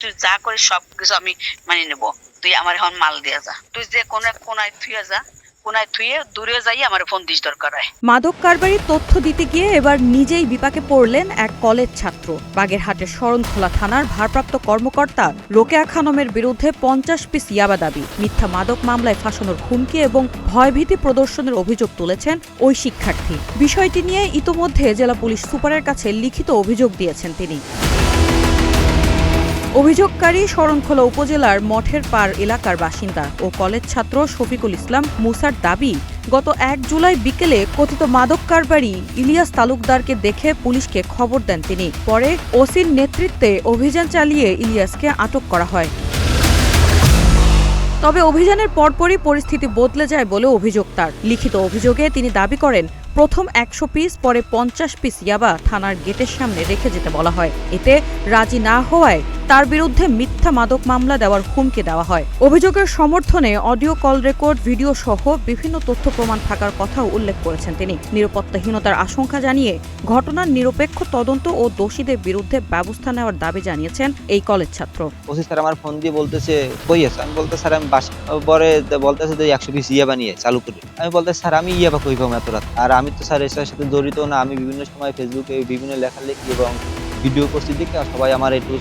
তুই যা করিস সবকিছু আমি মানি নেব। তুই আমার এখন মাল দিয়ে যা। তুই যে কোনায় থুয়ে যা, কোনায় থুয়ে দূরে যাই আমার ফোন দিস দরকার হয়। মাদক কারবারির তথ্য দিতে গিয়ে এবার নিজেই বিপাকে পড়লেন এক কলেজ ছাত্র। বাগেরহাটের শরণখোলা থানার ভারপ্রাপ্ত কর্মকর্তা রোকেয়া খানমের বিরুদ্ধে 50 পিস ইয়াবা দাবি, মিথ্যা মাদক মামলায় ফাঁসানোর হুমকি এবং ভয়ভীতি প্রদর্শনের অভিযোগ তুলেছেন ওই শিক্ষার্থী। বিষয়টি নিয়ে ইতোমধ্যে জেলা পুলিশ সুপারের কাছে লিখিত অভিযোগ দিয়েছেন তিনি। অভিযোগকারী শরণখোলা উপজেলার মঠের পাড় এলাকার বাসিন্দা ও কলেজ ছাত্র শফিকুল ইসলাম মুসার দাবি, গত 1 জুলাই বিকেলে কথিত মাদক কারবারি ইলিয়াস তালুকদারকে দেখে পুলিশকে খবর দেন তিনি। পরে ওসির নেতৃত্বে অভিযান চালিয়ে ইলিয়াসকে আটক করা হয়। তবে অভিযানের পরপরই পরিস্থিতি বদলে যায় বলে অভিযোগ তার। লিখিত অভিযোগে তিনি দাবি করেন, প্রথম 100 পিস পরে 50 পিস ইয়াবা থানার গেটের সামনে রেখে যেতে বলা হয়। এতে রাজি না হওয়ায় তার বিরুদ্ধে মিথ্যা মাদক মামলা দেওয়ার হুমকি দেওয়া হয়। অভিযোগের সমর্থনে অডিও কল রেকর্ড, ভিডিও সহ বিভিন্ন তথ্য প্রমাণ থাকার কথাও উল্লেখ করেছেন তিনি। নিরাপত্তাহীনতার আশঙ্কা জানিয়ে ঘটনার নিরপেক্ষ তদন্ত ও দোষীদের বিরুদ্ধে ব্যবস্থা নেওয়ার দাবি জানিয়েছেন এই কলেজ ছাত্র। ওসি স্যার আমার ফোন দিয়ে বলতেছে কই আছে, আমি বলতে স্যার আমি বাসা, পরে বলতেছে যে 100 পিস ইয়াবা নিয়ে চালু করে। আমি বলতে স্যার আমি ইয়াবা কই পাবো এত রাত, আর আমি তো স্যার এর সাথে জড়িত না। আমি বিভিন্ন সময় ফেসবুকে বিভিন্ন লেখালেখি এবং ভিডিও করছি দেখে সবাই আমার একটু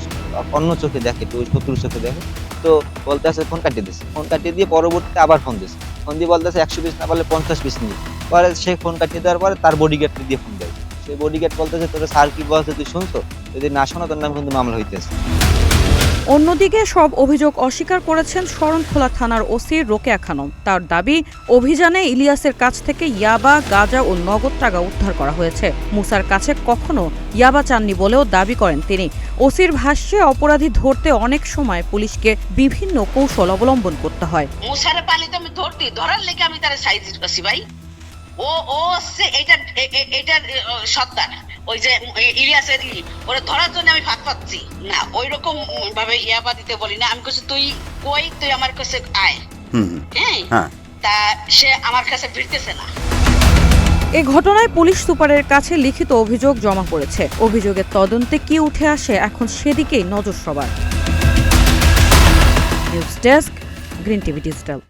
অন্য চোখে দেখে, একটু শত্রু চোখে দেখে। তো বলতে আছে ফোন কাটিয়ে দিচ্ছে, ফোন কাটিয়ে দিয়ে পরবর্তীতে আবার ফোন দিচ্ছে, ফোন দিয়ে বলতেছে 100 পিস না পারলে 50 পিস নিয়ে। পরে সে ফোন কাটিয়ে দেওয়ার পরে তার বডিগার্ডকে দিয়ে ফোন দেয়। সেই বডিগার্ড বলতেছে তোর স্যার কি বলছে তুই শুনছো, যদি না শোনো তোর নাম কিন্তু মামলা হইতেছে। অন্যদিকে সব অভিযোগ অস্বীকার করেছেন শরণখোলা থানার ওসি রোকেয়া খানম। তার দাবি, অভিযানে ইলিয়াসের কাছ থেকে ইয়াবা, গাঁজা ও নগদ টাকা উদ্ধার করা হয়েছে। মুসার কাছে কখনো ইয়াবা চাননি বলেও দাবি করেন তিনি। ওসির ভাষ্যে, অপরাধী ধরতে অনেক সময় পুলিশকে বিভিন্ন কৌশল অবলম্বন করতে হয়। মুসারে পালিতে আমি ধরার লেগে আমি তার সাইজ করছি ভাই। ও হচ্ছে এটার সত্তার, ওই যে ইলিয়াসের ওরা ধরার জন্য আমি ফাঁক পাচ্ছি না, ওই রকম ভাবে ইয়াবা দিতে বলি না। আমি কাছে তুই কই, তুই আমার কাছে আয়। হ্যাঁ, তা সে আমার কাছে ফিরতেছে না। এ ঘটনায় পুলিশ সুপারের কাছে লিখিত অভিযোগ জমা পড়েছে। অভিযোগের তদন্তে কি উঠে আসে এখন সেদিকেই নজর সবার। News desk, green TV digital.